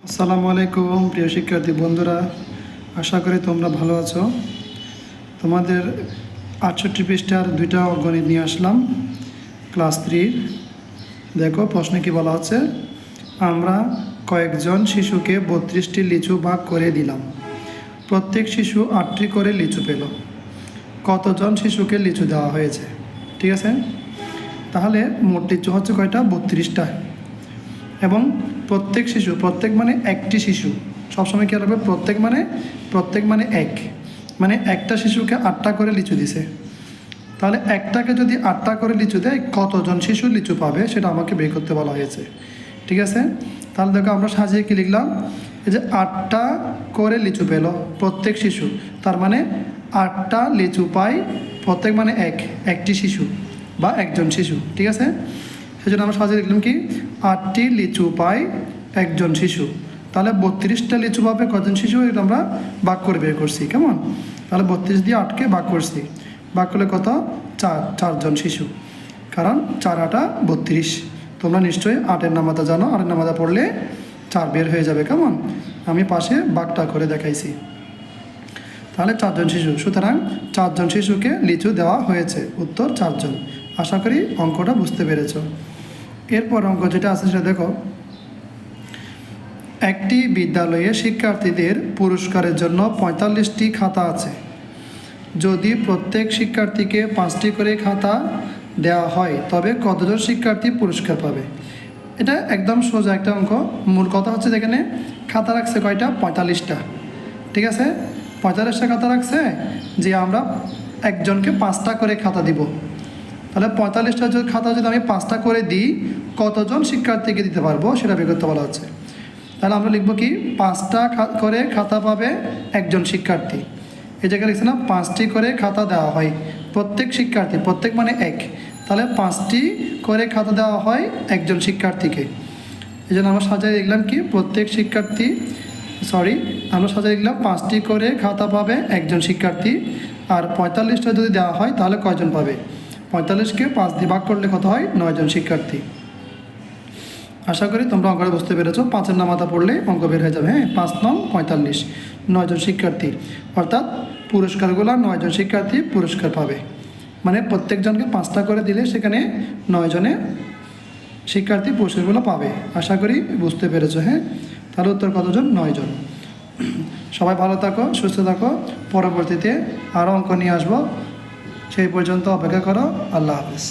আসসালামু আলাইকুম প্রিয় শিক্ষার্থী বন্ধুরা, আশা করি তোমরা ভালো আছো। তোমাদের 68 পৃষ্ঠার দুইটা গণিত নিয়ে আসলাম ক্লাস 3। দেখো প্রশ্নে কি বলা হচ্ছে, আমরা কয়েকজন শিশুকে 32টি লিচু ভাগ করে দিলাম। প্রত্যেক শিশু 8টি করে লিচু পেল। কতজন শিশুকে লিচু দেওয়া হয়েছে? ঠিক আছে, তাহলে মোট লিচু হচ্ছে কয়টা? 32টা। এবং প্রত্যেক শিশু, প্রত্যেক মানে একটি শিশু, সবসময় কী হবে, প্রত্যেক মানে এক, মানে একটা শিশুকে 8টা করে লিচু দিছে। তাহলে একটাকে যদি 8টা করে লিচু দেয়, কতজন শিশু লিচু পাবে সেটা আমাকে বের করতে বলা হয়েছে। ঠিক আছে, তাহলে দেখো আমরা সাজিয়ে কী লিখলাম, এই যে 8টা করে লিচু পেল প্রত্যেক শিশু, তার মানে 8টা লিচু পায় প্রত্যেক মানে একটি শিশু বা একজন শিশু। ঠিক আছে, সেই জন্য আমরা সাজিয়ে লিখলাম কি, 8টি লিচু পায় একজন শিশু। তাহলে 32টা লিচু পাবে কজন শিশু, এটা আমরা ভাগ করে বের করছি। কেমন? তাহলে 32 দিয়ে 8কে ভাগ করছি, ভাগ করলে কত? 4জন শিশু, কারণ 4 8 32। তোমরা নিশ্চয়ই 8-এর নামাতা জানো, 8-এর নামাতা পড়লে 4 বের হয়ে যাবে। কেমন? আমি পাশে ভাগটা করে দেখাইছি। তাহলে 4জন শিশু, সুতরাং 4জন শিশুকে লিচু দেওয়া হয়েছে। উত্তর 4জন। আশা করি অঙ্কটা বুঝতে পেরেছ। এরপর অঙ্ক যেটা আছে সেটা দেখো, একটি বিদ্যালয়ে শিক্ষার্থীদের পুরস্কারের জন্য 45টি খাতা আছে। যদি প্রত্যেক শিক্ষার্থীকে 5টি করে খাতা দেওয়া হয়, তবে কতজন শিক্ষার্থী পুরস্কার পাবে? এটা একদম সোজা একটা অঙ্ক। মূল কথা হচ্ছে, যেখানে খাতা রাখছে কয়টা? 45টা। ঠিক আছে, 45টা খাতা রাখছে, যে আমরা একজনকে 5টা করে খাতা দিব। তাহলে 45টা খাতা যদি আমি 5টা করে দিই, কতজন শিক্ষার্থীকে দিতে পারবো সেটা বের করতে বলা হচ্ছে। তাহলে আমরা লিখব কি, 5টা করে খাতা পাবে একজন শিক্ষার্থী। এই জায়গায় লিখছে না, 5টি করে খাতা দেওয়া হয় প্রত্যেক শিক্ষার্থী, প্রত্যেক মানে এক, তাহলে 5টি করে খাতা দেওয়া হয় একজন শিক্ষার্থীকে। এই জন্য আমরা সাজাই লিখলাম কি, প্রত্যেক শিক্ষার্থী, আমরা সাজাই লিখলাম 5টি করে খাতা পাবে একজন শিক্ষার্থী। আর 45টা যদি দেওয়া হয় তাহলে কয়জন পাবে? 45কে 5 দিয়ে ভাগ করলে কত হয়? 9জন শিক্ষার্থী। আশা করি তোমরা অঙ্কটা বুঝতে পেরেছো। 5-এর নামাতা পড়লে অঙ্ক বের হয়ে যাবে। হ্যাঁ, 5 9 45, 9জন শিক্ষার্থী, অর্থাৎ পুরস্কারগুলো 9জন শিক্ষার্থী পুরস্কার পাবে। মানে প্রত্যেকজনকে 5টা করে দিলে সেখানে 9জনে শিক্ষার্থী পুরস্কারগুলো পাবে। আশা করি বুঝতে পেরেছো। হ্যাঁ, তাহলে উত্তর কতজন? 9জন। সবাই ভালো থাকো, সুস্থ থাকো। পরবর্তীতে আরও অঙ্ক নিয়ে আসবো, সেই পর্যন্ত অপেক্ষা করো। আল্লাহ হাফেজ।